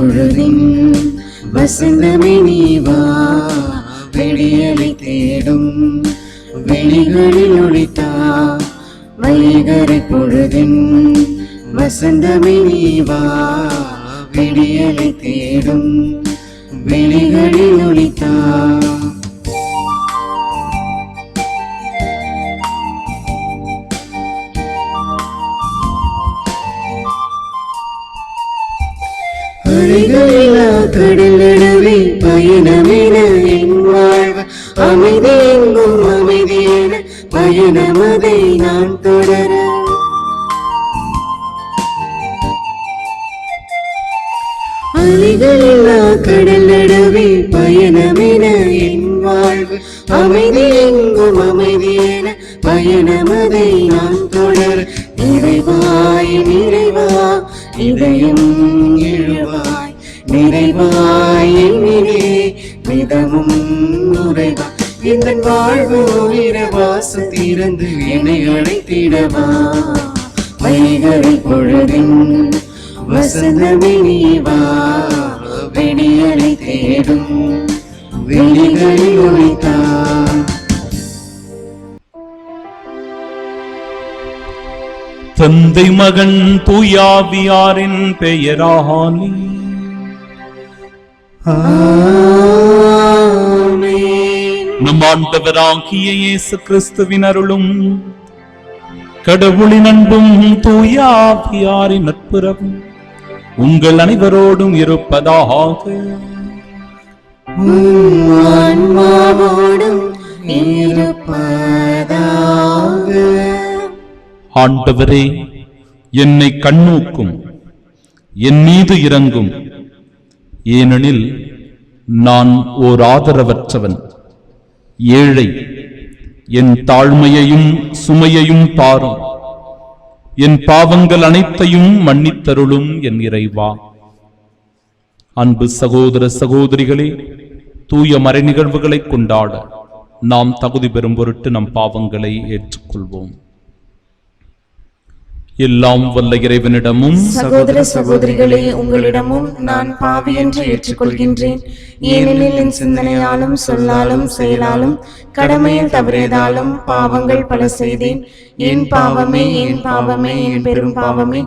பொழுதின் வசந்தமே நீ வா, விடியலை தேடும் வெளிகளில் ஒளித்தா. வைகரை பொழுதின் வசந்தமே நீ வா, விடியலை தேடும் வெளிகளில் ஒளித்தா. அலைகளில்லா கடல் நடுவே பயணமென என் வாழ்வு, அமைதி எங்கும் அமைதி என பயணமதை நான் தொடர. அலைகளில்லா கடல் நடுவே பயணமென என் வாழ்வு, அமைதி எங்கும் அமைதி என பயணமதை நான் தொடர. நிறைவாய் நிறைவா இதயம் எழுவாய், நிறைவாய் என்னிலே மிதமும் உறைவா. இந்த வாழ்வு உயிர வாசல் திறந்து என்னை அழைத்திடவா. வைகரை பொழுதின் வசந்தமே நீ வா, விடியலை தேடும் வெளிகளில் ஒளித்தா. தந்தை மகன் தூயாவியாரின் பெயராலே ஆமென். நம் ஆண்டவராகிய இயேசு கிறிஸ்துவின் அருளும் கடவுளின் அன்பும் தூயாவியாரின் நட்புறவும் உங்கள் அனைவரோடும் இருப்பதாக. ஆன்மாவோடும் இருப்பதாக. ஆண்டவரே, என்னை கண்ணோக்கும், என் மீது இரங்கும். ஏனெனில் நான் ஓர் ஆதரவற்றவன், ஏழை. என் தாழ்மையையும் சுமையையும் பாரும். என் பாவங்கள் அனைத்தையும் மன்னித்தருளும் என் இறைவா. அன்பு சகோதர சகோதரிகளே, தூய மறை நிகழ்வுகளை கொண்டாட நாம் தகுதி பெறும் பொருட்டு நம் பாவங்களை ஏற்றுக்கொள்வோம். எல்லாம் வல்ல இறைவனிடமும் சகோதர சகோதரிகளே, உங்களிடமும் நான் பாவி என்று ஏற்றுக்கொள்கின்றேன். ஏனெனில் என் சிந்தனையாலும் சொல்லாலும் செயலாலும் கடமையில் தவறியதாலும் பாவங்கள் பல செய்தேன். என் பாவமே என் பாவமே என் பெரும் பாவமே.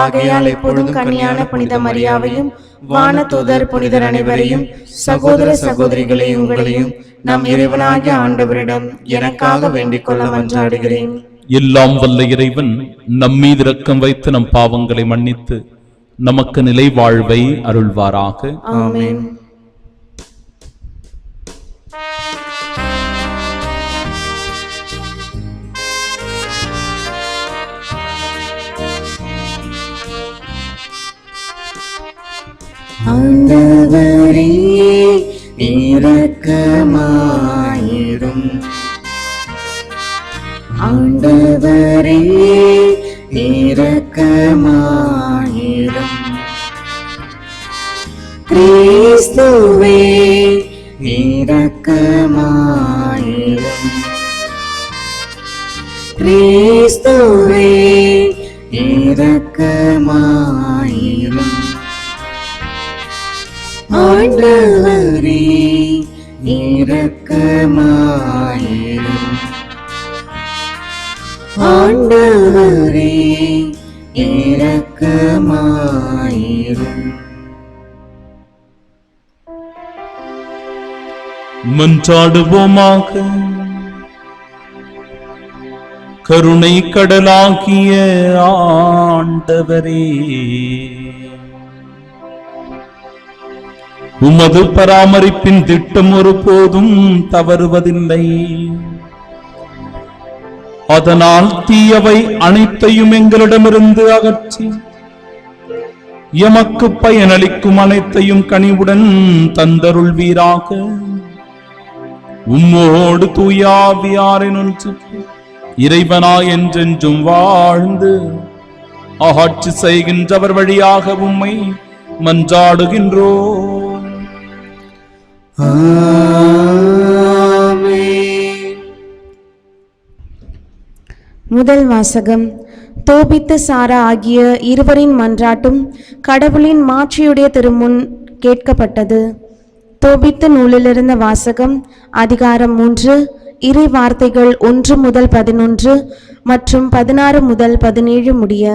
ஆகையால் எப்பொழுதும் கன்னியான புனித மரியாவையும் வானதூதர் புனிதர் அனைவரையும் சகோதர சகோதரிகளே உங்களையும் நம் இறைவனாகிய ஆண்டவரிடம் எனக்காக வேண்டிக் கொள்ள மன்றாடுகிறேன். எல்லாம் வல்ல இறைவன் நம்மீது இரக்கம் வைத்து நம் பாவங்களை மன்னித்து நமக்கு நிலை வாழ்வை அருள்வாராக. ஆமென். ஆண்டவரே இரக்கமாயிரும். ஆண்டவரே இரக்கமாயிரும். கிறிஸ்துவே இரக்கமாயிரும். கிறிஸ்துவே இரக்கமாயிரும். ஆண்டவரே இரக்கமாயிரும். ஆண்டவரே இரக்கமாயிரும். மன்றாடுவோமாக. கருணை கடலாகிய ஆண்டவரே, உமது பராமரிப்பின் திட்டம் ஒருபோதும் தவறுவதில்லை. அதனால் தீயவை அனைத்தையும் எங்களிடமிருந்து அகற்றி எமக்கு பயனளிக்கும் அனைத்தையும் கனிவுடன் தந்தருள்வீராக. உம்மோடு தூயாவியாரின் ஒன்று இறைவனாய் என்றென்றும் வாழ்ந்து ஆட்சி செய்கின்றவர் வழியாக உம்மை மன்றாடுகின்றோம். முதல் வாசகம். தோபித்து சாரா ஆகிய இருவரின் மன்றாட்டும் கடவுளின் மாட்சியுடைய திருமுன் கேட்கப்பட்டது. தோபித்து நூலிலிருந்த வாசகம். அதிகாரம் 3, இறை வார்த்தைகள் 1 முதல் 11 மற்றும் 16 முதல் 17 முடிய.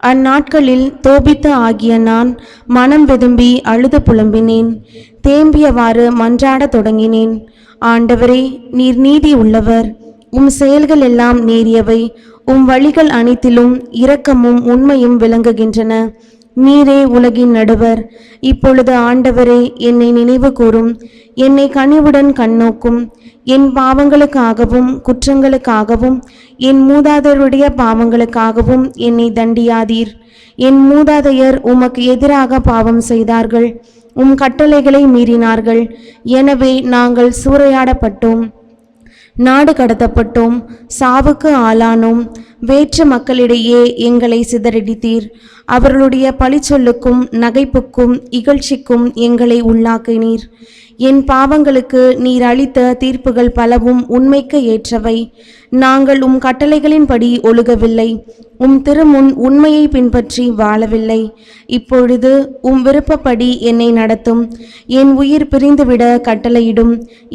அந்நாட்களில் தோபித்து ஆகிய நான் மனம் வெதும்பி அழுது புலம்பினேன். தேம்பியவாறு மன்றாடத் தொடங்கினேன். ஆண்டவரே, நீர் நீதி உள்ளவர், உம் செயல்கள் எல்லாம் நேரியவை, உம் வழிகள் அனைத்திலும் இரக்கமும் உண்மையும் விளங்குகின்றன. நீரே உலகின் நடுவர். இப்பொழுது ஆண்டவரே, என்னை நினைவு கூரும், என்னை கனிவுடன் கண்ணோக்கும். என் பாவங்களுக்காகவும் குற்றங்களுக்காகவும் என் மூதாதையருடைய பாவங்களுக்காகவும் என்னை தண்டியாதீர். என் மூதாதையர் உமக்கு எதிராக பாவம் செய்தார்கள், உம் கட்டளைகளை மீறினார்கள். எனவே நாங்கள் சூறையாடப்பட்டோம், நாடு கடத்தப்பட்டோம், சாவுக்கு ஆளானோம். வேற்று மக்களிடையே எங்களை சிதறடித்தீர். அவர்களுடைய பழிச்சொல்லுக்கும் நகைப்புக்கும் இகழ்ச்சிக்கும் எங்களை உள்ளாக்கினீர். என் பாவங்களுக்கு நீர் அளித்த தீர்ப்புகள் பலவும் உண்மைக்கு ஏற்றவை. நாங்கள் உம் கட்டளைகளின்படி ஒழுகவில்லை, உம் திருமுன் உண்மையை பின்பற்றி வாழவில்லை. இப்பொழுது உம் விருப்பப்படி என்னை நடத்தும், என் உயிர் பிரிந்துவிட கட்டளையிடும்.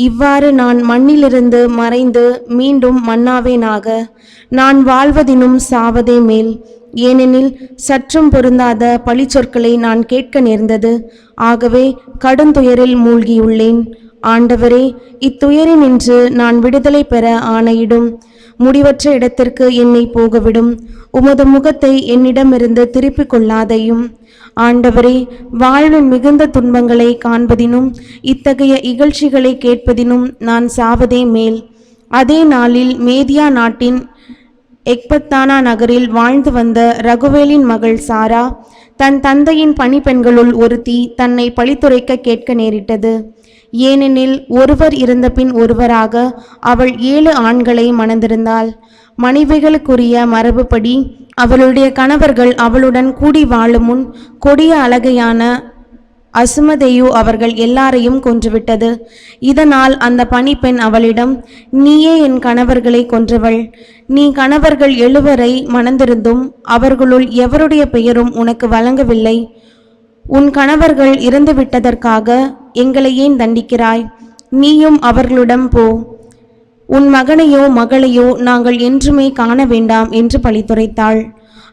இவ்வாறு நான் மண்ணிலிருந்து மறைந்து மீண்டும் மண்ணாவேனாக. நான் வாழ்வதினும் சாவதே மேல். ஏனெனில் சற்றும் பொருந்தாத பழிச்சொற்களை நான் கேட்க நேர்ந்தது. ஆகவே கடுந்துயரில் மூழ்கியுள்ளேன். ஆண்டவரே, இத்துயரினின்று நான் விடுதலை பெற ஆணையிடும். முடிவற்ற இடத்திற்கு என்னை போகவிடும். உமது முகத்தை என்னிடமிருந்து திருப்பிக் கொள்ளாதையும். ஆண்டவரே, வாழ்வின் மிகுந்த துன்பங்களை காண்பதினும் இத்தகைய இகழ்ச்சிகளை கேட்பதினும் நான் சாவதே மேல். அதே நாளில் மேதியா நாட்டின் எக்பத்தானா நகரில் வாழ்ந்து வந்த ரகுவேலின் மகள் சாரா தன் தந்தையின் பணிப்பெண்களுள் ஒருத்தி தன்னை பழித்துரைக்க கேட்க நேரிட்டது. ஏனெனில் ஒருவர் இருந்தபின் ஒருவராக அவள் 7 ஆண்களை மணந்திருந்தாள். மனைவிகளுக்குரிய மரபுப்படி அவளுடைய கணவர்கள் அவளுடன் கூடி வாழும் முன் கொடிய அழகையான அசுமதேயு அவர்கள் எல்லாரையும் கொன்றுவிட்டது. இதனால் அந்த பணிப்பெண் அவளிடம், நீயே என் கணவர்களை கொன்றவள். நீ கணவர்கள் 7 மணந்திருந்தும் அவர்களுள் எவருடைய பெயரும் உனக்கு வழங்கவில்லை. உன் கணவர்கள் இறந்துவிட்டதற்காக எங்களை ஏன் தண்டிக்கிறாய்? நீயும் அவர்களுடன் போ. உன் மகனையோ மகளையோ நாங்கள் என்றுமே காண வேண்டாம் என்று பழித்துரைத்தாள்.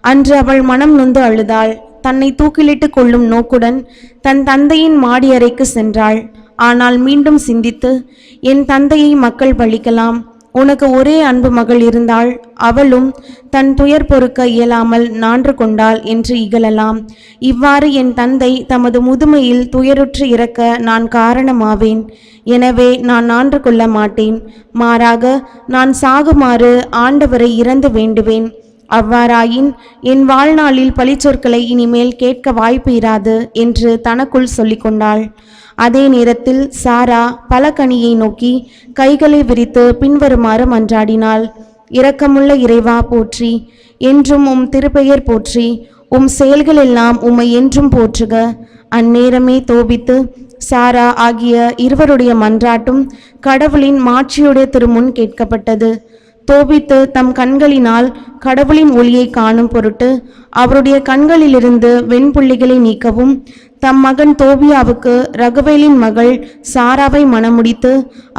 அன்று அவள் மனம் நொந்து அழுதாள். தன்னை தூக்கிலிட்டு கொள்ளும் நோக்குடன் தன் தந்தையின் மாடி அறைக்கு சென்றாள். ஆனால் மீண்டும் சிந்தித்து, என் தந்தையை மக்கள் பழிக்கலாம், உனக்கு ஒரே அன்பு மகள் இருந்தாள், அவளும் தன் துயர் பொறுக்க இயலாமல் நான்று கொண்டாள் என்று இகழலாம். இவ்வாறு என் தந்தை தமது முதுமையில் துயருற்று இறக்க நான் காரணமாவேன். எனவே நான் நான்று கொள்ள மாட்டேன். மாறாக நான் சாகுமாறு ஆண்டவரை இறந்து வேண்டுவேன். அவ்வாறாயின் என் வாழ்நாளில் பழிச்சொற்களை இனிமேல் கேட்க வாய்ப்பு இராது என்று தனக்குள் சொல்லிக்கொண்டாள். அதே நேரத்தில் சாரா பலகனியை நோக்கி கைகளை விரித்து பின்வருமாறு மன்றாடினாள். இரக்கமுள்ள இறைவா போற்றி, என்றும் உம் திருப்பெயர் போற்றி, உம் செயல்கள் எல்லாம் உம்மை என்றும் போற்றுக. அந்நேரமே தோபித்து சாரா ஆகிய இருவருடைய மன்றாட்டும் கடவுளின் மாட்சியுடைய திருமுன் கேட்கப்பட்டது. தோபித்து தம் கண்களினால் கடவுளின் ஒளியை காணும் பொருட்டு அவருடைய கண்களிலிருந்து வெண்புள்ளிகளை நீக்கவும், தம் மகன் தோபியாவுக்கு ரகுவேலின் மகள் சாராவை மணமுடித்து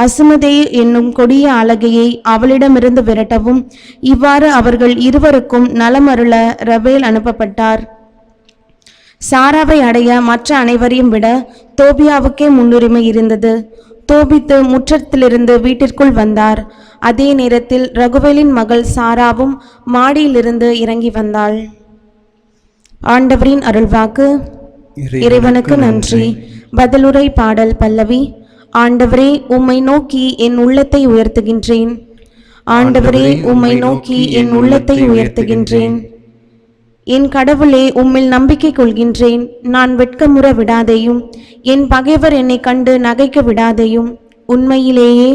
அசுமதேயு என்னும் கொடிய அழகையை அவளிடமிருந்து விரட்டவும், இவ்வாறு அவர்கள் இருவருக்கும் நலமருள ரவேல் அனுப்பப்பட்டார். சாராவை அடைய மற்ற அனைவரையும் விட தோபியாவுக்கே முன்னுரிமை இருந்தது. தோபித்து முற்றத்திலிருந்து வீட்டிற்குள் வந்தார். அதே நேரத்தில் ரகுவேலின் மகள் சாராவும் மாடியிலிருந்து இறங்கி வந்தாள். ஆண்டவரின் அருள்வாக்கு. இறைவனுக்கு நன்றி. பதிலுரை பாடல் பல்லவி. ஆண்டவரே, உம்மை நோக்கி என் உள்ளத்தை உயர்த்துகின்றேன். ஆண்டவரே, உம்மை நோக்கி என் உள்ளத்தை உயர்த்துகின்றேன். என் கடவுளே, உம்மில் நம்பிக்கை கொள்கின்றேன். நான் வெட்கமுற விடாதேயும், என் பகைவர் என்னை கண்டு நகைக்க விடாதேயும். உண்மையிலேயே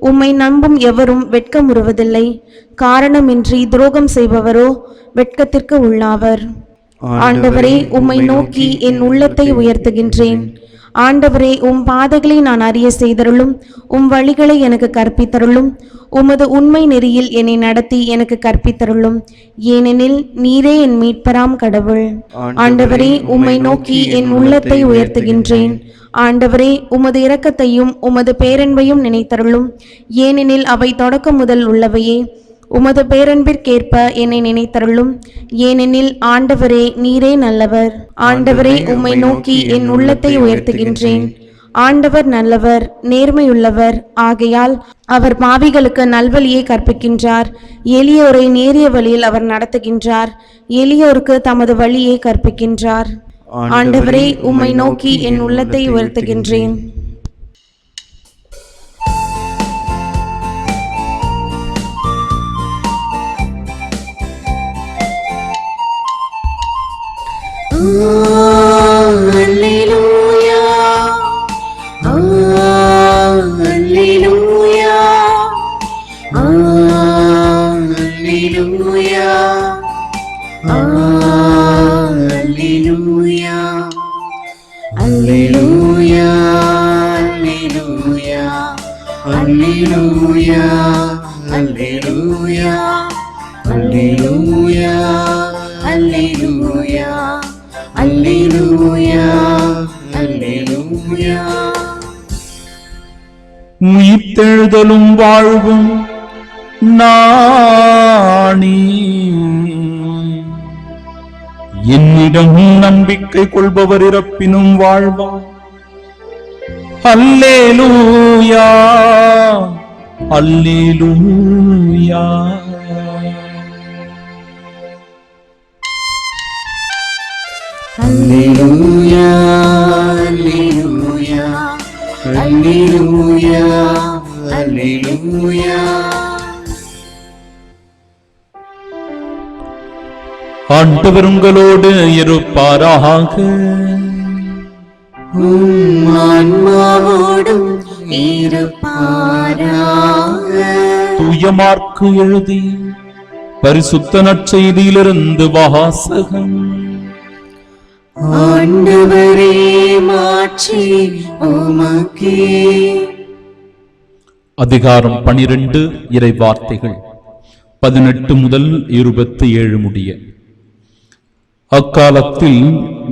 உம்மை நம்பும் எவரும் வெட்கமுறுவதில்லை. காரணமின்றி துரோகம் செய்பவரோ வெட்கத்திற்கு உள்ளாவர். ஆண்டவரே, உம்மை நோக்கி என் உள்ளத்தை உயர்த்துகின்றேன். ஆண்டவரே, உம் பாதைகளை நான் அறிய செய்தருளும். உம் வழிகளை எனக்கு கற்பித்தருளும். உமது உண்மை நெறியில் என்னை நடத்தி எனக்கு கற்பித்தருளும். ஏனெனில் நீரே என் மீட்பராம் கடவுள். ஆண்டவரே, உம்மை நோக்கி என் உள்ளத்தை உயர்த்துகின்றேன். ஆண்டவரே, உமது இரக்கத்தையும் உமது பேரன்பையும் நினைத்தருளும். ஏனெனில் அவை தொடக்கம் முதல் உள்ளவையே. உமது பேரன்பிற்கேற்ப என்னை நினைத்தருளும். ஏனெனில் ஆண்டவரே, நீரே நல்லவர். ஆண்டவரே, உம்மை நோக்கி என் உள்ளத்தை உயர்த்துகின்றேன். ஆண்டவர் நல்லவர், நேர்மையுள்ளவர். ஆகையால் அவர் பாவிகளுக்கு நல்வழியை கற்பிக்கின்றார். எளியோரை நேரிய வழியில் அவர் நடத்துகின்றார். எளியோருக்கு தமது வழியை கற்பிக்கின்றார். ஆண்டவரே, உம்மை நோக்கி என் உள்ளத்தை உயர்த்துகின்றேன். Alleluia, Alleluia, Alleluia, Alleluia, Alleluia, Alleluia, Alleluia, Alleluia, Alleluia, Alleluia, Alleluia. உயிர்த்தெழுதலும் வாழ்வும் நானே. என்னிடம் நம்பிக்கை கொள்பவர் இறப்பினும் வாழ்வார். அல்லேலூயா, அல்லேலூயா. Alleluia, Alleluia, Alleluia, Alleluia. ஆண்டவர் உங்களோடு இருப்பாராக. உம் ஆன்மாவோடும் இருப்பாராக. தூய மார்க்கு எழுதி பரிசுத்த நற்செய்தியிலிருந்து வாசகம். ஆண்டவரே, மாட்சி உமக்கே. அதிகாரம் 12, இறை வார்த்தைகள் 18 முதல் 27 முடிய. அக்காலத்தில்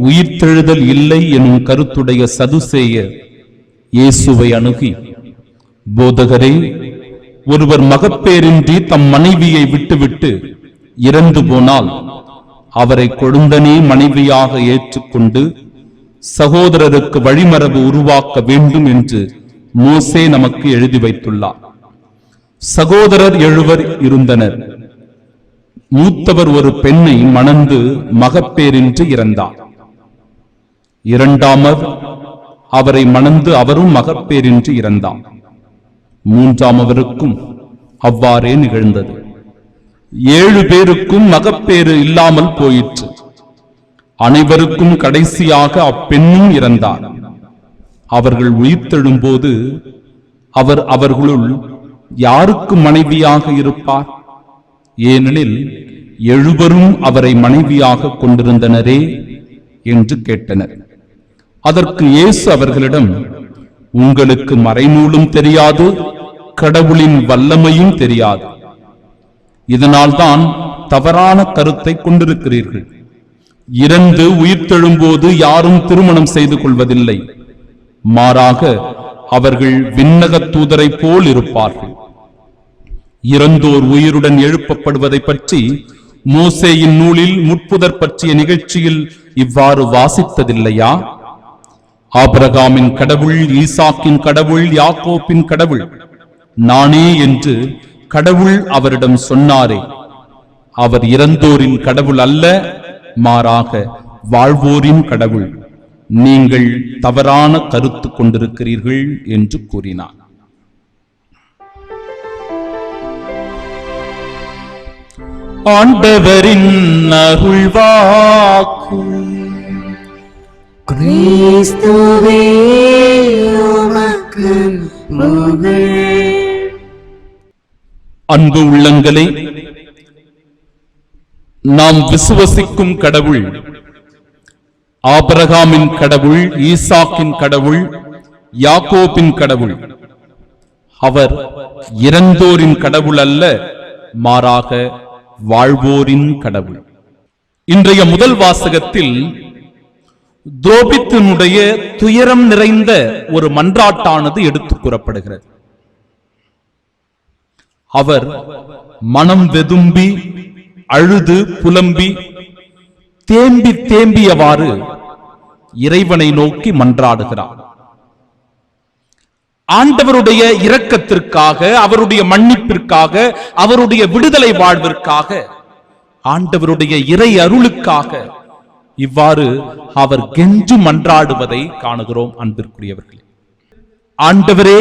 உயிர்த்தெழுதல் இல்லை எனும் கருத்துடைய சதுசேயர் இயேசுவை அணுகி, போதகரே, ஒருவர் மகப்பேரின்றி தம் மனைவியை விட்டுவிட்டு இறந்து போனால் அவரை கொழுந்தனே மனைவியாக ஏற்றுக்கொண்டு சகோதரருக்கு வழிமரபு உருவாக்க வேண்டும் என்று மோசே நமக்கு எழுதி வைத்துள்ளார். சகோதரர் 7 இருந்தனர். மூத்தவர் ஒரு பெண்ணை மணந்து மகப்பேரின்றி இறந்தார். இரண்டாமர் அவரை மணந்து அவரும் மகப்பேரின்றி இறந்தார். மூன்றாமவருக்கும் அவ்வாறே நிகழ்ந்தது. 7 பேருக்கும் மகப்பேறு இல்லாமல் போயிற்று. அனைவருக்கும் கடைசியாக அப்பெண்ணும் இறந்தார். அவர்கள் உயிர்த்தெழும்போது அவர் அவர்களுள் யாருக்கு மனைவியாக இருப்பார்? ஏனெனில் 7 அவரை மனைவியாக கொண்டிருந்தனரே என்று கேட்டனர். அதற்கு இயேசு அவர்களிடம், உங்களுக்கு மறைநூலும் தெரியாது, கடவுளின் வல்லமையும் தெரியாது. இதனால்தான் தவறான கருத்தை கொண்டிருக்கிறீர்கள். இறந்து உயிர்த்தெழும்போது யாரும் திருமணம் செய்து கொள்வதில்லை. மாறாக அவர்கள் விண்ணக தூதரை போல் இருப்பார்கள். இறந்தோர் உயிருடன் எழுப்பப்படுவதை பற்றி மோசேயின் நூலில் முட்புதர் பற்றிய நிகழ்ச்சியில் இவ்வாறு வாசித்ததில்லையா? ஆபிரகாமின் கடவுள், ஈசாக்கின் கடவுள், யாக்கோப்பின் கடவுள் நானே என்று கடவுள் அவரிடம் சொன்னாரே. அவர் இறந்தோரின் கடவுள் அல்ல, மாறாக வாழ்வோரின் கடவுள். நீங்கள் தவறான கருத்து கொண்டிருக்கிறீர்கள் என்று கூறினார். ஆண்டவரின் அருள்வாக்கு. கிறிஸ்துவே உமக்கு புகழ். அன்பு உள்ளங்களே, நாம் விசுவசிக்கும் கடவுள் ஆபிரகாமின் கடவுள், ஈசாக்கின் கடவுள், யாக்கோபின் கடவுள். அவர் இறந்தோரின் கடவுள் அல்ல, மாறாக வாழ்வோரின் கடவுள். இன்றைய முதல் வாசகத்தில் தோபித்தினுடைய துயரம் நிறைந்த ஒரு மன்றாட்டானது எடுத்துக் கூறப்படுகிறது. அவர் மனம் வெதும்பி அழுது புலம்பி தேம்பி தேம்பியவாறு இறைவனை நோக்கி மன்றாடுகிறார். ஆண்டவருடைய இரக்கத்திற்காக, அவருடைய மன்னிப்பிற்காக, அவருடைய விடுதலை வாழ்விற்காக, ஆண்டவருடைய இறை அருளுக்காக இவ்வாறு அவர் கெஞ்சு மன்றாடுவதை காணுகிறோம். அன்பிற்குரியவர்களே, ஆண்டவரே,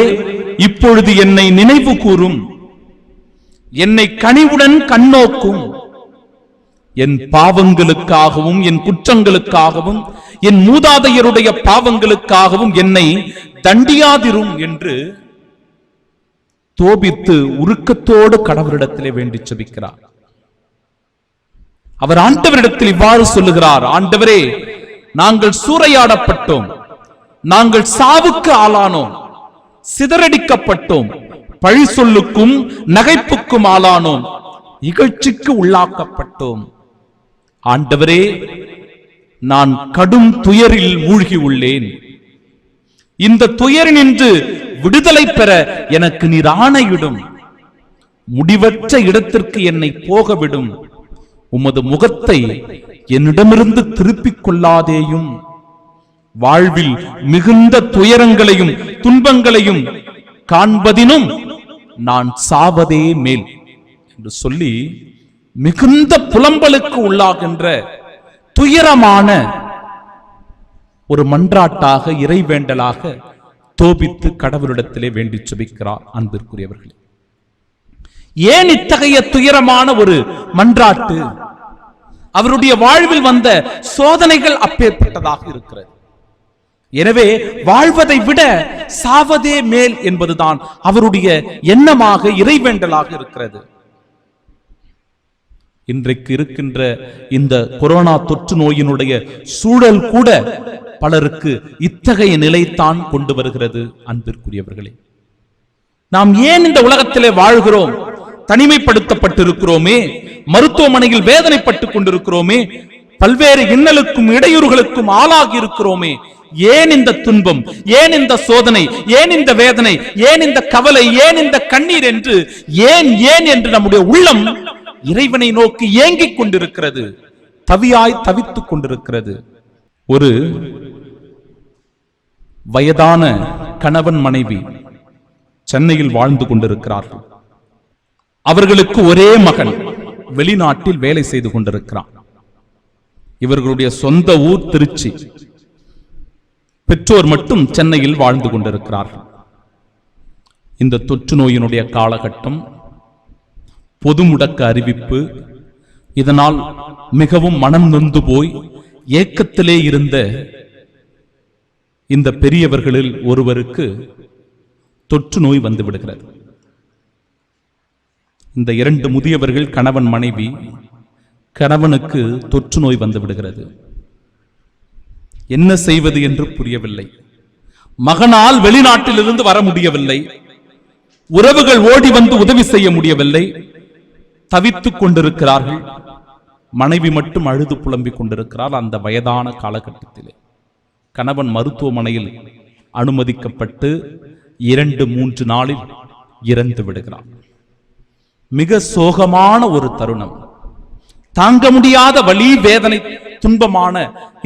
இப்பொழுது என்னை நினைவு கூரும், என்னை கனிவுடன் கண்ணோக்கும், என் பாவங்களுக்காகவும் என் குற்றங்களுக்காகவும் என் மூதாதையருடைய பாவங்களுக்காகவும் என்னை தண்டியாதிரும் என்று தோபித்து உருக்கத்தோடு கடவுளிடத்திலே வேண்டி செபிக்கிறார். அவர் ஆண்டவரிடத்தில் இவ்வாறு சொல்லுகிறார்: ஆண்டவரே, நாங்கள் சூறையாடப்பட்டோம், நாங்கள் சாவுக்கு ஆளானோம், சிதறடிக்கப்பட்டோம், பழி சொல்லுக்கும் நகைப்புக்கும் ஆளானோம், இகழ்ச்சிக்கு உள்ளாக்கப்பட்டோம். ஆண்டவரே, நான் கடும் துயரில் மூழ்கி உள்ளேன். இந்த துயரினின்று விடுதலை பெற எனக்கு நீர் ஆணையிடும். முடிவற்ற இடத்திற்கு என்னை போகவிடும். உமது முகத்தை என்னிடமிருந்து திருப்பிக் கொள்ளாதேயும். வாழ்வில் மிகுந்த துயரங்களையும் துன்பங்களையும் காண்பதினும் நான் சாவதே மேல் என்று சொல்லி மிகுந்த புலம்பலுக்கு உள்ளாகின்ற துயரமான ஒரு மன்றாட்டாக, இறைவேண்டலாக தோபித்து கடவுளிடத்திலே வேண்டி செபிக்கிறார். அன்பிற்குரியவர்களே, ஏன் இத்தகைய துயரமான ஒரு மன்றாட்டு? அவருடைய வாழ்வில் வந்த சோதனைகள் அப்பேற்பட்டதாக இருக்கிறது. எனவே வாழ்வதை விட சாவதே மேல் என்பதுதான் அவருடைய எண்ணமாக, இறைவேண்டலாக இருக்கிறது. இன்றைக்கு இருக்கின்ற இந்த கொரோனா தொற்று நோயினுடைய சூழல் கூட பலருக்கு இத்தகைய நிலைத்தான் கொண்டு வருகிறது. அன்பிற்குரியவர்களே, நாம் ஏன் இந்த உலகத்திலே வாழ்கிறோம்? தனிமைப்படுத்தப்பட்டிருக்கிறோமே, மருத்துவமனையில் வேதனைப்பட்டுக் கொண்டிருக்கிறோமே, பல்வேறு இன்னலுக்கும் இடையூறுகளுக்கும் ஆளாகி இருக்கிறோமே. ஏன் இந்த துன்பம், ஏன் இந்த சோதனை, ஏன் இந்த வேதனை, ஏன் இந்த கவலை, ஏன் இந்த கண்ணீர் என்று ஏன் ஏன் என்று நம்முடைய உள்ளம் இறைவனை நோக்கி ஏங்கிக் கொண்டிருக்கிறது, தவியாய் தவித்துக் கொண்டிருக்கிறது. ஒரு வயதான கணவன் மனைவி சென்னையில் வாழ்ந்து கொண்டிருக்கிறார்கள். அவர்களுக்கு ஒரே மகன் வெளிநாட்டில் வேலை செய்து கொண்டிருக்கிறான். இவர்களுடைய சொந்த ஊர் திருச்சி. பெற்றோர் மட்டும் சென்னையில் வாழ்ந்து கொண்டிருக்கிறார்கள். இந்த தொற்று நோயினுடைய காலகட்டம், பொது முடக்க அறிவிப்பு, இதனால் மிகவும் மனம் நொந்து போய் ஏக்கத்திலே இருந்த இந்த பெரியவர்களில் ஒருவருக்கு தொற்று நோய் வந்து விடுகிறது. இந்த இரண்டு முதியவர்கள் கணவன் மனைவி. கணவனுக்கு தொற்று நோய் வந்து விடுகிறது. என்ன செய்வது என்று புரியவில்லை. மகனால் வெளிநாட்டில் இருந்து வர முடியவில்லை. உறவுகள் ஓடி வந்து உதவி செய்ய முடியவில்லை. தவித்துக் கொண்டிருக்கிறார்கள். மனைவி மட்டும் அழுது புலம்பிக் கொண்டிருக்கிறார். அந்த வயதான காலகட்டத்திலே கணவன் மருத்துவமனையில் அனுமதிக்கப்பட்டு 2-3 நாளில் இறந்து விடுகிறார். மிக சோகமான ஒரு தருணம். தாங்க முடியாத வலி, வேதனை, துன்பமான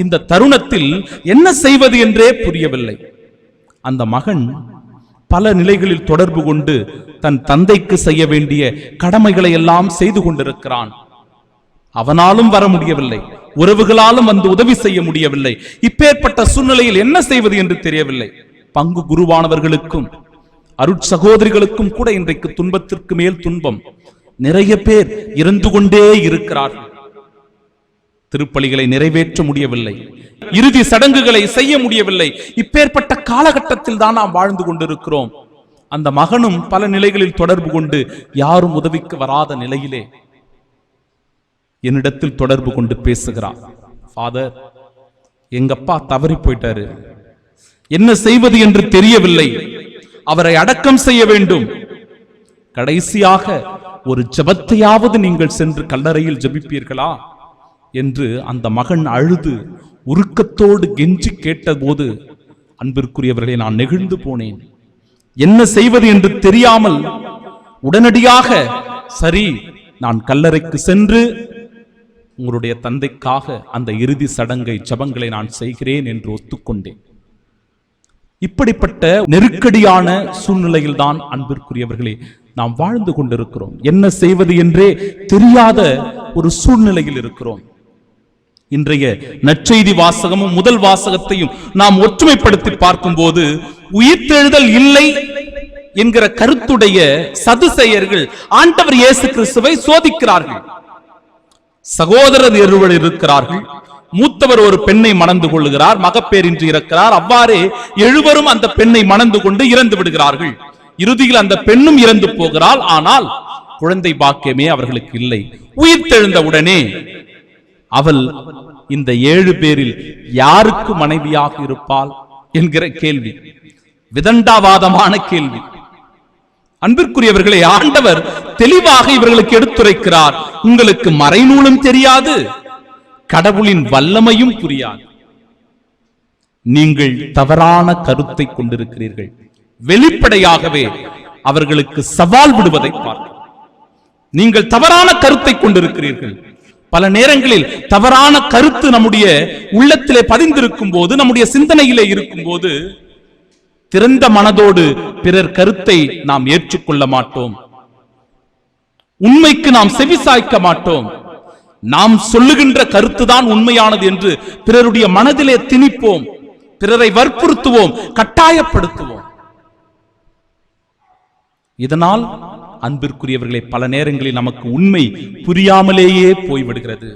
இந்த தருணத்தில் என்ன செய்வது என்றே புரியவில்லை. அந்த மகன் பல நிலைகளில் தொடர்பு கொண்டு தன் தந்தைக்கு செய்ய வேண்டிய கடமைகளை எல்லாம் செய்து கொண்டிருக்கிறான். அவனாலும் வர முடியவில்லை, உறவுகளாலும் வந்து உதவி செய்ய முடியவில்லை. இப்பேற்பட்ட சூழ்நிலையில் என்ன செய்வது என்று தெரியவில்லை. பங்கு குருவானவர்களுக்கும் அருட்சகோதரிகளுக்கும் கூட இன்றைக்கு துன்பத்திற்கு மேல் துன்பம். நிறைய பேர் இறந்து கொண்டே இருக்கிறார்கள். திருப்பலிகளை நிறைவேற்ற முடியவில்லை, இறுதி சடங்குகளை செய்ய முடியவில்லை. இப்பேற்பட்ட காலகட்டத்தில் தான் நாம் வாழ்ந்து கொண்டிருக்கிறோம். அந்த மகனும் பல நிலைகளில் தொடர்பு கொண்டு யாரும் உதவிக்கு வராத நிலையிலே என்னிடத்தில் தொடர்பு கொண்டு பேசுகிறார். ஃபாதர், எங்க அப்பா தவறி போயிட்டாரு, என்ன செய்வது என்று தெரியவில்லை, அவரை அடக்கம் செய்ய வேண்டும். கடைசியாக ஒரு ஜெபத்தையாவது நீங்கள் சென்று கல்லறையில் ஜெபிப்பீர்களா என்று அந்த மகன் அழுது உருக்கத்தோடு கெஞ்சி கேட்டபோது, அன்பிற்குரியவர்களை, நான் நெகிழ்ந்து போனேன். என்ன செய்வது என்று தெரியாமல் உடனடியாக, சரி, நான் கல்லறைக்கு சென்று உங்களுடைய தந்தைக்காக அந்த இறுதி சடங்கை ஜபங்களை நான் செய்கிறேன் என்று ஒத்துக்கொண்டேன். இப்படிப்பட்ட நெருக்கடியான சூழ்நிலையில் தான் அன்பிற்குரியவர்களே நாம் வாழ்ந்து கொண்டிருக்கிறோம். என்ன செய்வது என்றே தெரியாத ஒரு சூழ்நிலையில் இருக்கிறோம். இன்றைய நற்செய்தி வாசகமும் முதல் வாசகத்தையும் நாம் ஒற்றுமைப்படுத்தி பார்க்கும்போது, உயிர்த்தெழுதல் இல்லை என்கிற கருத்துடைய சதுசேயர்கள் ஆண்டவர் இயேசு கிறிஸ்துவை சோதிக்கிறார்கள். சகோதரர் இருவர் இருக்கிறார்கள். மூத்தவர் ஒரு பெண்ணை மணந்து கொள்ளுகிறார், மகப்பேரின்றி இருக்கிறார். அவ்வாறே எழுவரும் அந்த பெண்ணை மணந்து கொண்டு இறந்து விடுகிறார்கள். இறுதியில் அந்த பெண்ணும் இறந்து போகிறாள். ஆனால் குழந்தை பாக்கியமே அவர்களுக்கு இல்லை. உயிர்த்தெழுந்த உடனே அவள் இந்த 7 பேரில் யாருக்கு மனைவியாக இருப்பாள் என்கிற கேள்வி, விதண்டாவாதமான கேள்வி. அன்பிற்குரியவர்களே, ஆண்டவர் தெளிவாக இவர்களுக்கு எடுத்துரைக்கிறார், உங்களுக்கு மறைநூலும் தெரியாது, கடவுளின் வல்லமையும் புரியாது. நீங்கள் தவறான கருத்தை கொண்டிருக்கிறீர்கள். வெளிப்படையாகவே அவர்களுக்கு சவால் விடுவதை பார்க்கிறோம். நீங்கள் தவறான கருத்தை கொண்டிருக்கிறீர்கள். பல நேரங்களில் தவறான கருத்து நம்முடைய உள்ளத்திலே பதிந்திருக்கும் போது, நம்முடைய சிந்தனையிலே இருக்கும் போது, திறந்த மனதோடு பிறர் கருத்தை நாம் ஏற்றுக்கொள்ள மாட்டோம். உண்மைக்கு நாம் செவிசாய்க்க மாட்டோம். நாம் சொல்லுகின்ற கருத்துதான் உண்மையானது என்று பிறருடைய மனதிலே திணிப்போம், பிறரை வற்புறுத்துவோம், கட்டாயப்படுத்துவோம். இதனால் அன்பிற்குரியவர்களை பல நேரங்களில் நமக்கு உண்மை புரியாமலேயே போய்விடுகிறது.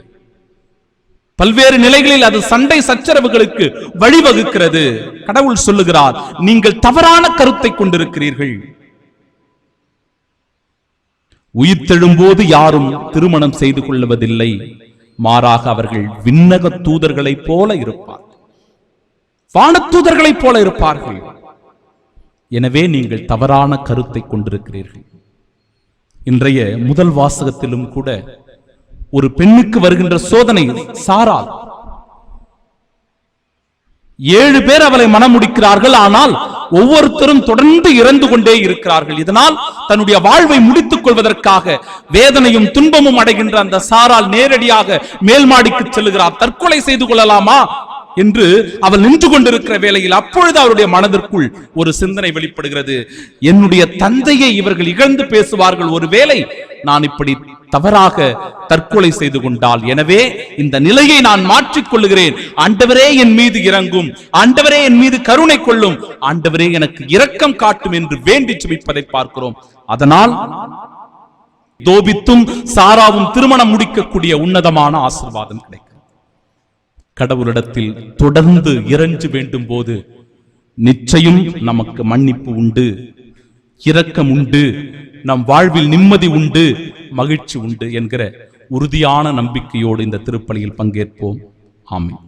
பல்வேறு நிலைகளில் அது சண்டை சச்சரவுகளுக்கு வழிவகுக்கிறது. கடவுள் சொல்லுகிறார், நீங்கள் தவறான கருத்தை கொண்டிருக்கிறீர்கள். உயிர்த்தெழும்போது யாரும் திருமணம் செய்து கொள்வதில்லை, மாறாக அவர்கள் விண்ணக தூதர்களைப் போல இருப்பார்கள், வானத்தூதர்களைப் போல இருப்பார்கள். எனவே நீங்கள் தவறான கருத்தை கொண்டிருக்கிறீர்கள். இன்றைய முதல் வாசகத்திலும் கூட ஒரு பெண்ணுக்கு வருகின்ற சோதனை சாரால். 7 பேர் அவளை மணமுடிக்கிறார்கள், ஆனால் ஒவ்வொருத்தரும் தொடர்ந்து இறந்து கொண்டே இருக்கிறார்கள். இதனால் தன்னுடைய வாழ்வை முடித்துக் கொள்வதற்காக வேதனையும் துன்பமும் அடைகின்ற அந்த சாரால் நேரடியாக மேல் மாடிக்கு செல்லுகிறார். தற்கொலை செய்து கொள்ளலாமா என்று அவள் நின்று கொண்டிருக்கிற வேளையில் அப்பொழுது அவருடைய மனதிற்குள் ஒரு சிந்தனை வெளிப்படுகிறது, என்னுடைய தந்தையை இவர்கள் இகழ்ந்து பேசுவார்கள், ஒருவேளை நான் இப்படி தவறாக தற்கொலை செய்து கொண்டால், எனவே இந்த நிலையை நான் மாற்றிக் கொள்ளுகிறேன். ஆண்டவரே என் மீது இறங்கும், ஆண்டவரே என் மீது கருணை கொள்ளும், ஆண்டவரே எனக்கு இரக்கம் காட்டும் என்று வேண்டி ஜெபிப்பதை பார்க்கிறோம். அதனால் தோபித்தும் சாராவும் திருமணம் முடிக்கக்கூடிய உன்னதமான ஆசீர்வாதம் கிடைக்கும். கடவுளிடத்தில் தொடர்ந்து இறைஞ்சு வேண்டும் போது நிச்சயம் நமக்கு மன்னிப்பு உண்டு, இரக்கம் உண்டு, நம் வாழ்வில் நிம்மதி உண்டு, மகிழ்ச்சி உண்டு என்கிற உறுதியான நம்பிக்கையோடு இந்த திருப்பலியில் பங்கேற்போம். ஆமென்.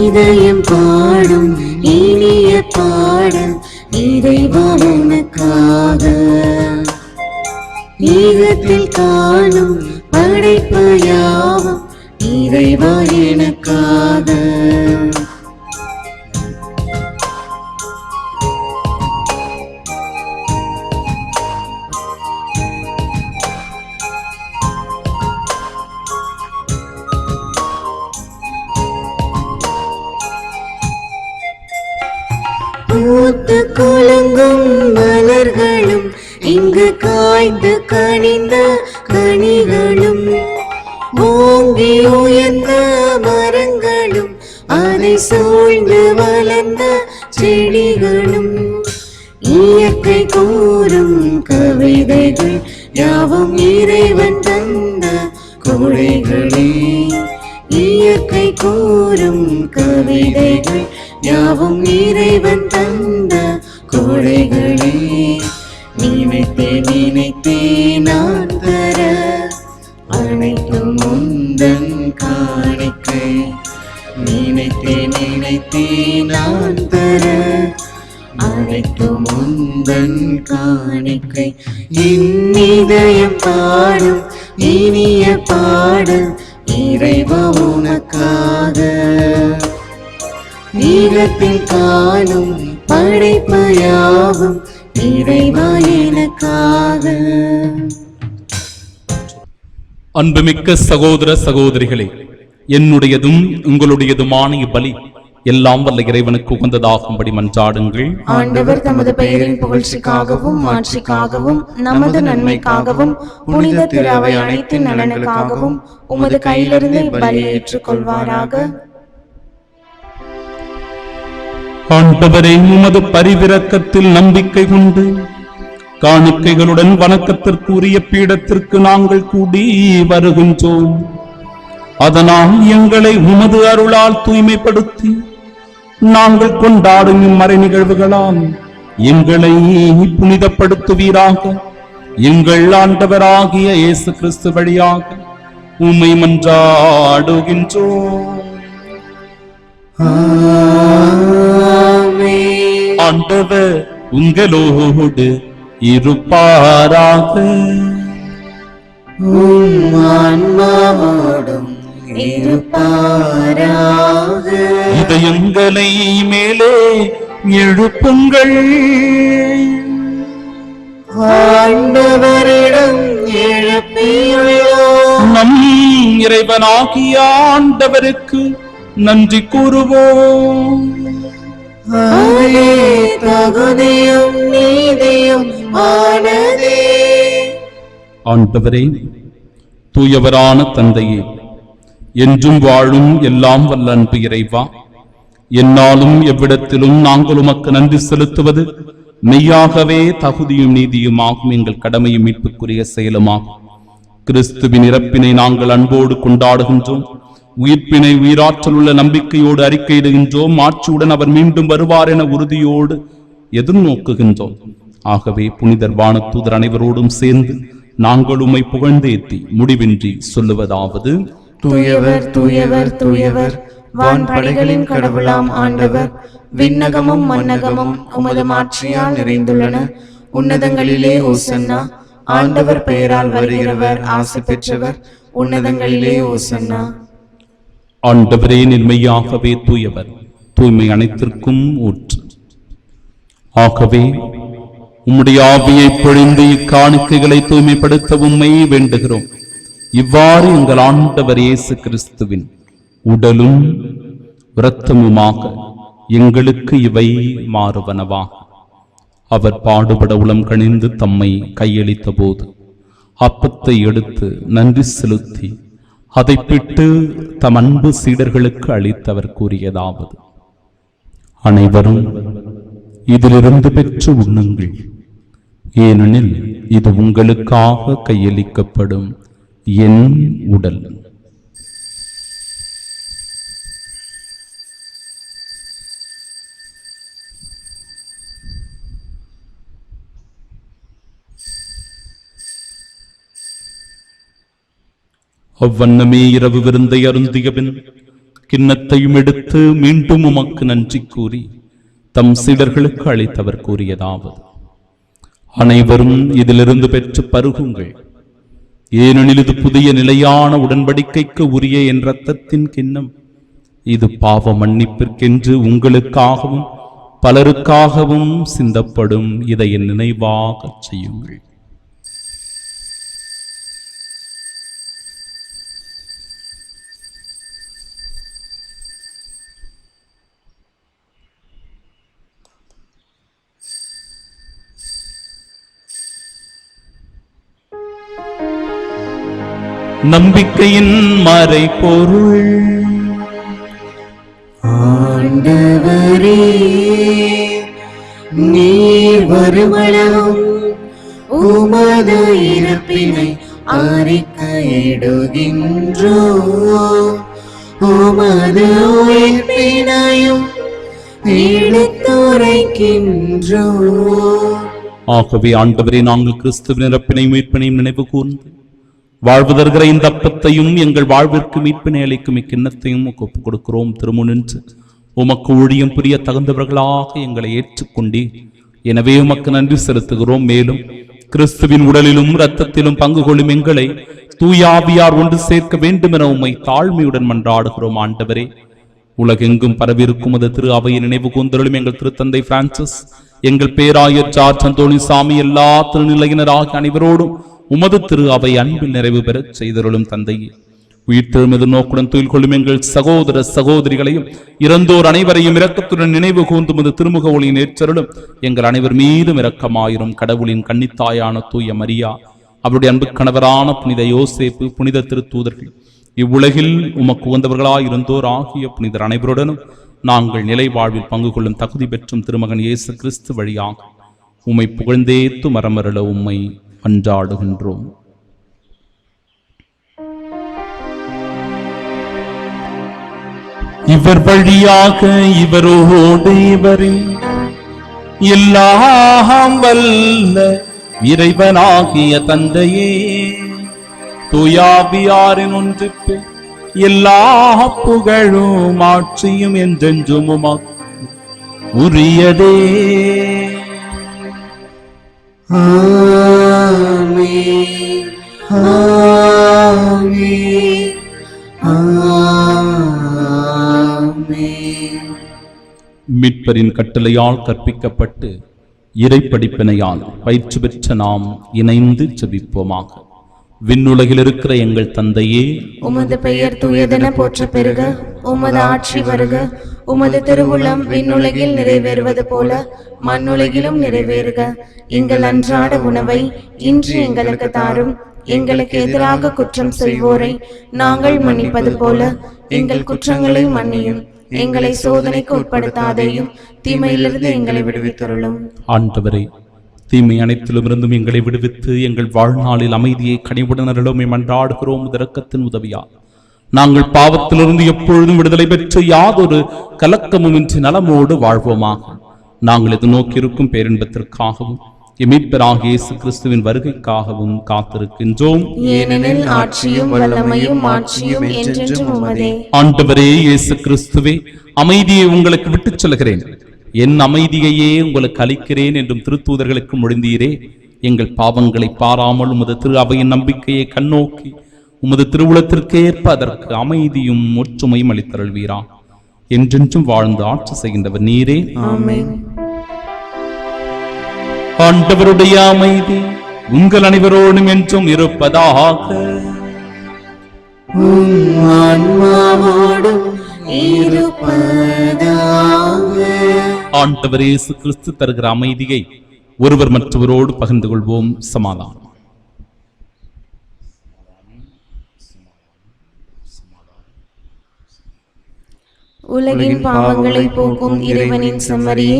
இதயம் பாடும் இனிய பாடல் இறைவா உனக்காக, ஈகத்தில் காணும் படைப்பு யாவும் இறைவா எனக்காக. பூத்து குலுங்கும் மலர்களும் இங்கு காய்ந்து கனிந்த கனிகளும், ஓங்கி உயர்ந்த மரங்களும் அதை சூழ்ந்து வளர்ந்த செடிகளும், இயற்கை கூறும் கவிதைகள் யாவும் இறைவன் தந்த கொடைகளே, இயற்கை கூறும் கவிதைகள் யாவும் இறைவன் தந்த கொடைகளே. நினைத்தேன் நான் தர அனைத்தும் முந்தன் காணிக்கை. நினைத்தேன் நான் தர அனைத்தும் முந்தன் காணிக்கை. இதயம் பாடும் இனிய பாடல் இறைவா உனக்காக. நீரத்தில் காணும் படைப்பு யாவும் இறைவா எனக்காக. அன்புமிக்க சகோதர சகோதரிகளே, என்னுடையதும் உங்களுடையதுமான இப்பலி எல்லாம் வல்ல இறைவனுக்கு உகந்ததாகும்படி மன்றாடுங்கள். ஆண்டவர் தமது பெயரின் புகழ்ச்சிக்காகவும் மாட்சிக்காகவும் நமது நன்மைக்காகவும் புனித திரு அவை அனைத்தின் நலனுக்காகவும் உமது கையிலிருந்து பலி ஏற்றுக் கொள்வாராக. ஆண்டவரே, உமது பரிவிரக்கத்தில் நம்பிக்கை கொண்டு காணிக்கைகளுடன் வணக்கத்திற்குரிய பீடத்திற்கு நாங்கள் கூடி வருகின்றோம். அதனால் எங்களை உமது அருளால் தூய்மைப்படுத்தி நாங்கள் கொண்டாடும் இம்மறை நிகழ்வுகளால் எங்களை புனிதப்படுத்துவீராக. எங்கள் ஆண்டவராகிய இயேசு கிறிஸ்து வழியாக உம்மை மன்றாடுகின்றோம். ஆண்டவர் உங்களோடு இருப்பாராக. ஆன்மாவோடும் இருப்பாராக. இதயங்களை மேலே எழுப்புங்கள். ஆண்டவரிடம் எழுப்பியுள்ளோம். நம் இறைவனாகிய ஆண்டவருக்கு நன்றி கூறுவோம். அவரே தகுதியும் நீதியும் ஆனதே. ஆண்டவரே, தூயவரான தந்தையே, என்றும் வாழும் எல்லாம் வல்ல அன்பு இறைவா, என்னாலும் எவ்விடத்திலும் நாங்கள் உமக்கு நன்றி செலுத்துவது மெய்யாகவே தகுதியும் நீதியுமாகும், எங்கள் கடமையும் மீட்புக்குரிய செயலுமாகும். கிறிஸ்துவின் இறப்பினை நாங்கள் அன்போடு கொண்டாடுகின்றோம். உயிர்ப்பினை உயிராற்றல் உள்ள நம்பிக்கையோடு அறிக்கையிடுகின்றோம். ஆட்சியுடன் அவர் மீண்டும் வருவார் என உறுதியோடு எதிர்நோக்குகின்றோம். ஆகவே புனிதர் வானதூதர் அனைவரோடும் சேர்ந்து நாங்கள் உம்மை புகழ்ந்தேத்தி முடிவின்றி சொல்லுவதாவது: தூயவர் தூயவர் தூயவர், வான்படைகளின் கடவுளாம் ஆண்டவர். விண்ணகமும் மன்னகமும் உமது மாட்சியால் நிறைந்துள்ளன. உன்னதங்களிலே ஓசன்னா. ஆண்டவர் பெயரால் வருகிறவர் ஆசி பெற்றவர். உன்னதங்களிலே ஓசன்னா. ஆண்டவரே, நிர்மையாகவே தூயவர், தூய்மை அனைத்திற்கும் ஊற்று. ஆகவே உம்முடைய ஆவியை பொழிந்து இக்காணிக்கைகளை தூய்மைப்படுத்த உம்மை வேண்டுகிறோம். இவ்வாறு எங்கள் ஆண்டவர் இயேசு கிறிஸ்துவின் உடலும் இரத்தமுமாக எங்களுக்கு இவை மாறுவனவா. அவர் பாடுபட உளம் கனிந்து தம்மை கையளித்த போது அப்பத்தை எடுத்து நன்றி செலுத்தி அதை பிட்டு தம் அன்பு சீடர்களுக்கு அளித்தவர் கூறியதாவது: அனைவரும் இதிலிருந்து பெற்று உண்ணுங்கள், ஏனெனில் இது உங்களுக்காக கையளிக்கப்படும் என் உடல். அவ்வண்ணமே இரவு விருந்தை அருந்திய பின் கிண்ணத்தையும் எடுத்து மீண்டும் உமக்கு நன்றி கூறி தம் சீடர்களுக்கு அளித்தவர் கூறியதாவது: அனைவரும் இதிலிருந்து பெற்று பருகுங்கள், ஏனெனில் இது புதிய நிலையான உடன்படிக்கைக்கு உரிய என் இரத்தத்தின் கிண்ணம். இது பாவ மன்னிப்பிற்கென்று உங்களுக்காகவும் பலருக்காகவும் சிந்தப்படும். இதை என் நினைவாக செய்யுங்கள். நம்பிக்கையின் மறைபொருள். ஆண்டவரே, நீர் வருமளவும் உமது இறப்பினை அறிக்கை அறிக்கையிடுகின்றோம். உமது உயிர்ப்பினையும் எடுத்துரைக்கின்றோம். ஆகவே ஆண்டவரே, நாங்கள் கிறிஸ்துவின் இறப்பினையும் மீட்பினையும் நினைவு கூர்ந்து வாழ்வு தருகிற இந்த அப்பத்தையும் எங்கள் வாழ்விற்கு மீட்பினை அளிக்கும் இக்கிண்ணத்தையும் ஒப்புக் கொடுக்கிறோம். திருமுனின்று உமக்கு ஊழியம் புரிய தகுந்தவர்களாக எங்களை ஏற்றுக்கொண்டே, எனவே உமக்கு நன்றி செலுத்துகிறோம். மேலும் கிறிஸ்துவின் உடலிலும் இரத்தத்திலும் பங்கு கொள்ளும் எங்களை தூயாவியார் ஒன்று சேர்க்க வேண்டும் என உம்மை தாழ்மையுடன் மன்றாடுகிறோம். ஆண்டவரே, உலகெங்கும் பரவிருக்கும் அது திரு அவையை நினைவு கூர்ந்தருளும் எங்கள் திருத்தந்தை பிரான்சிஸ், எங்கள் பேராயர் ஜார்ஜ் அந்தோணி சாமி, எல்லா திருநிலையினராக அனைவரோடும் உமது திரு அவை அன்பில் நிறைவு பெறச் செய்தருளும். தந்தையே, உயிர்த்தெழும் எதிர்நோக்குடன் துயில் கொள்ளும் எங்கள் சகோதர சகோதரிகளையும் இறந்தோர் அனைவரையும் இரக்கத்துடன் நினைவு கூர்ந்து உமது திருமுக ஒளியின் ஏற்றருளும். எங்கள் அனைவர் மீதும் இரக்கமாயிரும். கடவுளின் கன்னித்தாயான தூய மரியா, அவருடைய அன்பு கணவரான புனித யோசேப்பு, புனித திருத்தூதர்கள், இவ்வுலகில் உமக்கு உகந்தவர்களாய் இருந்தோர் ஆகிய புனிதர் அனைவருடனும் நாங்கள் நிலை வாழ்வில் பங்கு கொள்ளும் தகுதி பெற்றும் திருமகன் இயேசு கிறிஸ்து வழியாக உம்மை புகழ்ந்தேத்து மரமருள உம்மை மன்றாடுகின்றோம். இவர் வழியாக இவரோடு இவரே எல்லாம் வல்ல இறைவனாகிய தந்தையே, தூயாவியாரின் ஒன்றிப்பு எல்லா புகழும் ஆட்சியும் என்றென்றும் உமக்கு உரியதே. ஆமென், ஆமென், ஆமென். மீட்பரின் கட்டளையால் கற்பிக்கப்பட்டு இறைப்படிப்பினையால் பயிற்சி பெற்ற நாம் இணைந்து ஜெபிப்போமாக. விண்ணுலகில் இருக்கிற எங்கள் தந்தையே, உமது பெயர் தூயதென போற்ற பெருக, உமது ஆட்சி வருக, உமது திருவுளம் விண்ணுலகில் நிறைவேறுவது போல மண்ணுலகிலும் நிறைவேறுக. எங்கள் அன்றாட உணவை இன்று எங்களுக்கு தாரும். எங்களுக்கு எதிராக குற்றம் செய்வோரை நாங்கள் மன்னிப்பது போல எங்கள் குற்றங்களை மன்னியும். எங்களை சோதனைக்கு உட்படுத்தாதேயும், தீமையிலிருந்து எங்களை விடுவித்தருளும். ஆண்டவரே, தீமை அனைத்திலும் இருந்தும் எங்களை விடுவித்து எங்கள் வாழ்நாளில் அமைதியை கனிவுடன் அருளுமை மன்றாடுகிறோம். இரக்கத்தின் உதவியா நாங்கள் பாவத்திலிருந்து எப்பொழுதும் விடுதலை பெற்று யாதொரு கலக்கமுமின்றி நலமோடு வாழ்வோமாக. நாங்கள் எது நோக்கியிருக்கும் பேரின்பத்திற்காகவும் மீட்பராகிய இயேசு கிறிஸ்துவின் வருகைக்காகவும் காத்திருக்கின்றோம். ஏனெனில் ஆட்சியும் வல்லமையும் மாட்சியும் என்றென்றும் உமதே. ஆண்டவரே இயேசு கிறிஸ்துவே, அமைதியை உங்களுக்கு விட்டுச் சொல்கிறேன், என் அமைதியையே உங்களுக்கு அளிக்கிறேன் என்றும் திருத்தூதர்களுக்கு மொழிந்தீரே. எங்கள் பாவங்களை பாராமல் உமது திரு அவையின் நம்பிக்கையை கண்ணோக்கி உமது திருவுளத்திற்கேற்ப அதற்கு அமைதியும் ஒற்றுமையும் அளித்தருள்வீரா. என்றென்றும் வாழ்ந்து ஆட்சி செய்கின்றவர் நீரே. ஆமென். ஆண்டவருடைய அமைதி உங்கள் அனைவரோடும் என்றும் இருப்பதாக. ஆன்மாவோடும் இருப்பதாக. ஆண்டவர் இயேசு கிறிஸ்து தருகிற அமைதியை ஒருவர் மற்றவரோடு பகிர்ந்து கொள்வோம். சமாதானம். உலகின் பாவங்களை போக்கும் இறைவனின் செம்மறியே,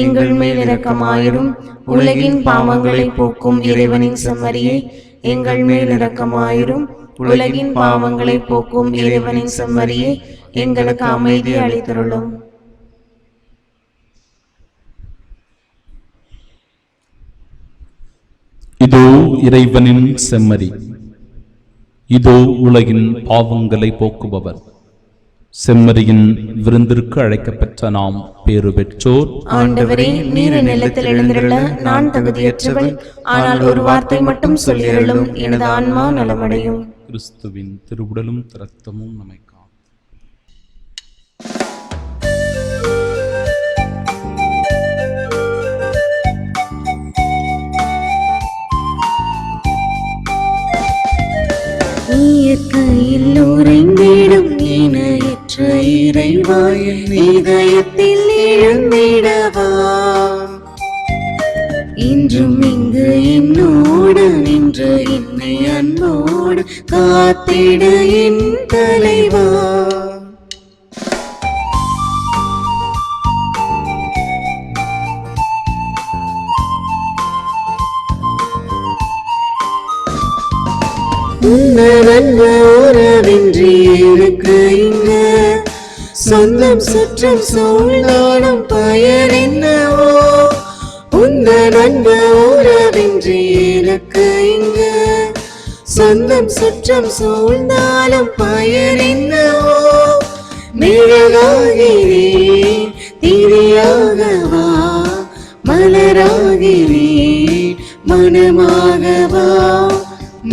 எங்கள் மேல் இரக்கமாயிரும். உலகின் பாவங்களை போக்கும் இறைவனின் செம்மறியே, எங்கள் மேல் இரக்கமாயிரும். உலகின் பாவங்களை போக்கும் இறைவனின் செம்மறியே, எங்களுக்கு அமைதி அளித்தருளும். இதோ இறைவனின் செம்மறி, இதோ உலகின் பாவங்களை போக்குபவர். செம்மறியின் விருந்திற்கு அழைக்கப்பெற்ற நாம் பேறு பெற்றோர். ஆண்டவரே, நீர் நிலத்தில் எழுந்திருள்ள நான் தகுதியற்றவள், ஆனால் ஒரு வார்த்தை மட்டும் சொல்லியருளும், எனது ஆன்மா நலமடையும். கிறிஸ்துவின் திருவுடலும் இரத்தமும் நம்மை காக்கும். இயற்கையில் உறைந்திடும் இணையற்ற இறைவாயில் இதயத்தில் எழுந்திடவா, இன்றும் இங்கு என்னோடு நின்று என்னை அன்போடு காத்திட என் தலைவா. உந்த நன்மை உறவின்றி எனக்கு இங்க சொந்தம் சுற்றம் சூழ்ந்தாலும் பயன் என்னவோ உந்த நன்மை உறவின்றி எனக்கு இங்க சொந்தம் சுற்றம் சூழ்ந்தாலும் பயன் என்னவோ மெழுகாகிறேன் திரியாகவா மலராகிறேன் மனமாகவா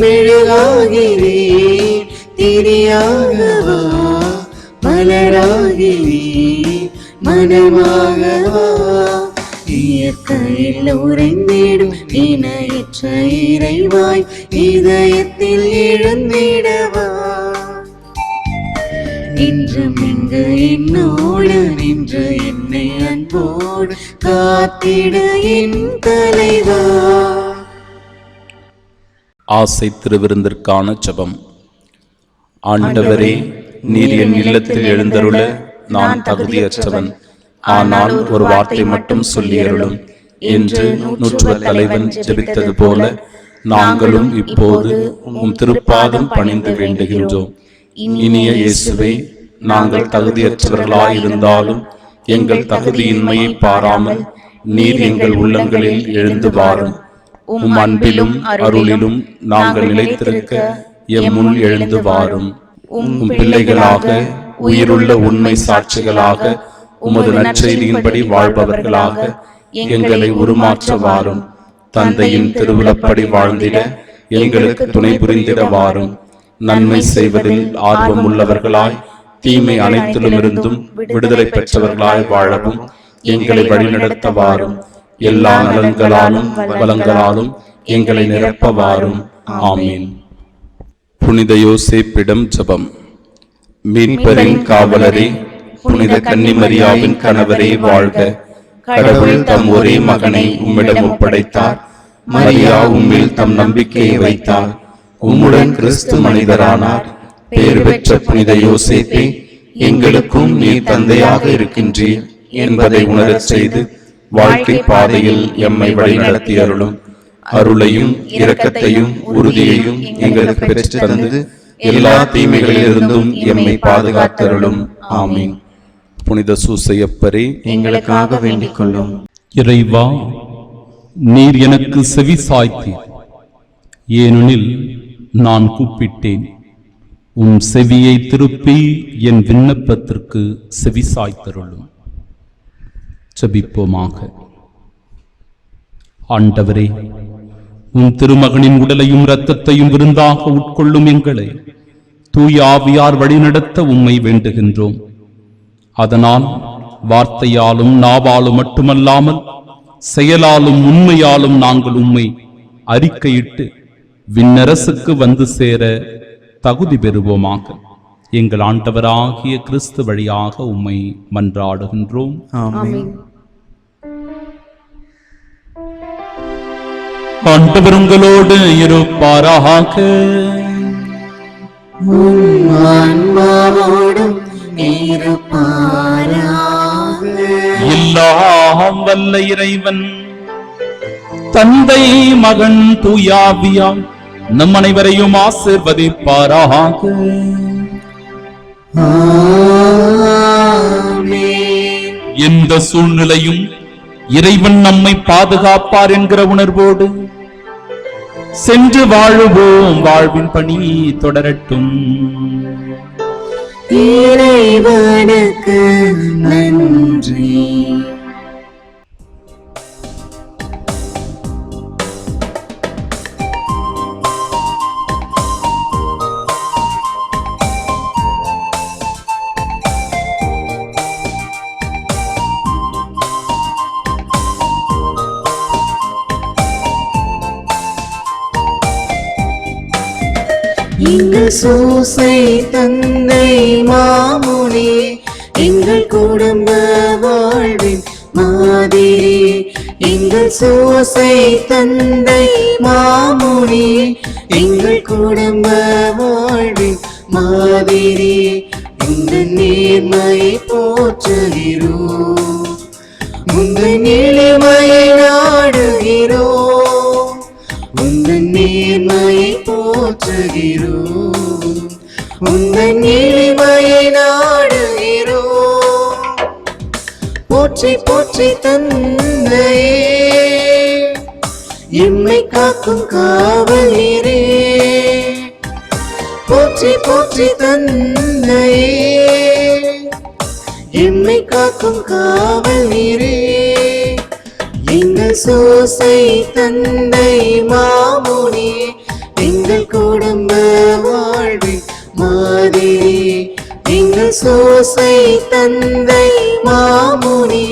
மெழுகாகிறேன் திரியாகவா மலராகிறேன் மனமாகவா இயற்கையில் உறைந்திடும் இணையற்ற இறைவாய் இதயத்தில் எழுந்திடவா இன்றும் இங்கு என்னோடு நின்று என்னை அன்போடு காத்திட என் தலைவா. ஆசை திருவிருந்திற்கான ஜெபம். ஆண்டவரே, நீர் என் இல்லத்தில் எழுந்தருள நான் தகுதியற்றவன். ஆனால் ஒரு வார்த்தை மட்டும் சொல்லியருளும் என்று நூற்றுவ தலைவன் ஜெபித்தது போல நாங்களும் இப்போது உம் திருப்பாதம் பணிந்து வேண்டுகின்றோம். இனிய இயேசுவே, நாங்கள் தகுதியற்றவர்களாயிருந்தாலும் எங்கள் தகுதியின்மையை பாராமல் நீர் எங்கள் உள்ளங்களில் எழுந்து வாரும். உம் அன்பிலும் அருளிலும் நாங்கள் நிலைத்திருக்க எம் முன் எழுந்து வாரும். உம் பிள்ளைகளாக உயிருள்ள உண்மை சாட்சிகளாக உமது நற்செய்தியின்படி வாழ்பவர்களாக எங்களை உருமாற்ற வாரும். தந்தையின் திருவிழப்படி வாழ்ந்திட எங்களுக்கு துணை புரிந்திட வாரும். நன்மை செய்வதில் ஆர்வம் உள்ளவர்களாய் தீமை அனைத்திலும் இருந்தும் விடுதலை பெற்றவர்களாய் வாழவும் எங்களை வழிநடத்த வாரும். எல்லா நலன்களாலும் வளங்களாலும் எங்களை நிரப்ப வாரும். ஆமீன். புனித யோசேப்பிடம் ஜெபம். மீட்பரின் காவலரே, புனித கன்னிமரியாவின் கணவரே வாழ்க. கடவுள் தம் ஒரே மகனை உம்மிடம் ஒப்படைத்தார். மரியா உம்மில் தம் நம்பிக்கையை வைத்தார். உம்முடன் கிறிஸ்து மனிதரானார். பேறு பெற்ற புனித யோசேப்பே, எங்களுக்கும் நீர் தந்தையாக இருக்கின்றீர் என்பதை உணரச் செய்து வாழ்க்கை பாதையில் எம்மை வழிநடத்தி அருளும். அருளையும் இரக்கத்தையும் உறுதியையும் எங்களுக்கு பெற்று தந்து எல்லா தீமைகளிலிருந்தும் எம்மை பாதுகாத்தருளும். ஆமீன். புனித சூசையப்பரே, எங்களுக்காக வேண்டிக் கொள்ளும். இறைவா, நீர் எனக்கு செவி சாய்த்தீர். ஏனெனில் நான் கூப்பிட்டேன். உம் செவியை திருப்பி என் விண்ணப்பத்திற்கு செவி சாய்த்தருளும். ஜெபிப்போமாக. ஆண்டவரே, உம் திருமகனின் உடலையும் இரத்தத்தையும் விருந்தாக உட்கொள்ளும் எங்களை தூய ஆவியார் வழிநடத்த உம்மை வேண்டுகின்றோம். அதனால் வார்த்தையாலும் நாவாலும் மட்டுமல்லாமல் செயலாலும் உண்மையாலும் நாங்கள் உம்மை அறிக்கையிட்டு விண்ணரசுக்கு வந்து சேர தகுதி பெறுவோமாக. எங்கள் ஆண்டவராகிய கிறிஸ்து வழியாக உம்மை மன்றாடுகின்றோம். ஆமென். ஆண்டவர் உங்களோடு இருப்பாராக. உம் ஆன்மாவோடும் இருப்பாராக. எல்லாம் வல்ல இறைவன் தந்தை, மகன், தூயாவியாம் நம் அனைவரையும் ஆசீர்வதிப்பாராக. ஆமென். எந்த சூழ்நிலையும் இறைவன் நம்மை பாதுகாப்பார் என்கிற உணர்வோடு சென்று வாழுவோம். வாழ்வின் பணி தொடரட்டும். இறைவனுக்கு நன்றி. எங்கள் சூசை தந்தை மாமுனி, எங்கள் குடும்ப வாழ்வின் மாதிரி. எங்கள் சூசை தந்தை மாமுனி, எங்கள் குடும்ப வாழ்வின் மாதிரி. இந்த நேர்மையை போற்றுகிறோம், உங்கள் எளிமையை நாடுகிறோம். உங்கள் நேர்மையை போற்றுகிறோம், உந்தன் எளிமையை நாடுகிறோம். போற்றி போற்றி தந்தையே, எம்மை காக்கும் காவல் நீரே. போற்றி போற்றி தந்தையே, எம்மை காக்கும் காவல் நீரே. எங்கள் சோசை தந்தை மாமுனி, எங்கள் குடும்ப வாழ்வின் மாதிரி. எங்கள் சோசை தந்தை மாமுனி,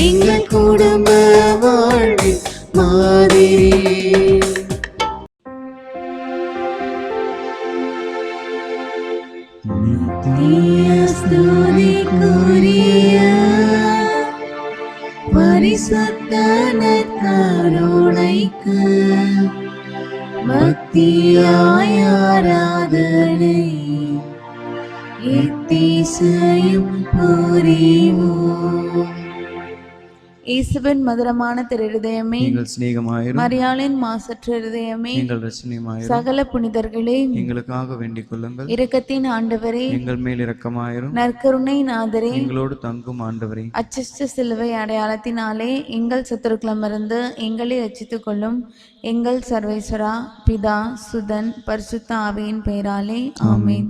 எங்கள் குடும்ப வாழ்வின் மாதிரி. ஸ்துதிக்குரிய பரிசுத்த நற்கருணைக்கு பக்தியாய் ஆராதனை எத்திசையும் புரிவோம். இயேசுவின் மதுரமான திருஹதயமே, எங்கள் சிநேகமாயிரும். மரியாளின் மாசற்ற இருதயமே, எங்கள் ரட்சணியமாயிரும். சகல புனிதர்களே, எங்களுக்காக வேண்டிக் கொள்ளுங்கள். இரக்கத்தின் ஆண்டவரே, எங்கள் மேல் இரக்கமாயிரும். நற்கருணை நாதரே, எங்களோடு தங்கும் ஆண்டவரே, அச்சஸ்ட சிலுவை அடையாளத்தினாலே எங்கள் சத்துருக்களமிருந்து எங்களை ரட்சித்துக் கொள்ளும் எங்கள் சர்வேஸ்வரா, பிதா, சுதன், பரிசுத்த ஆவியின் பெயராலே ஆமென்.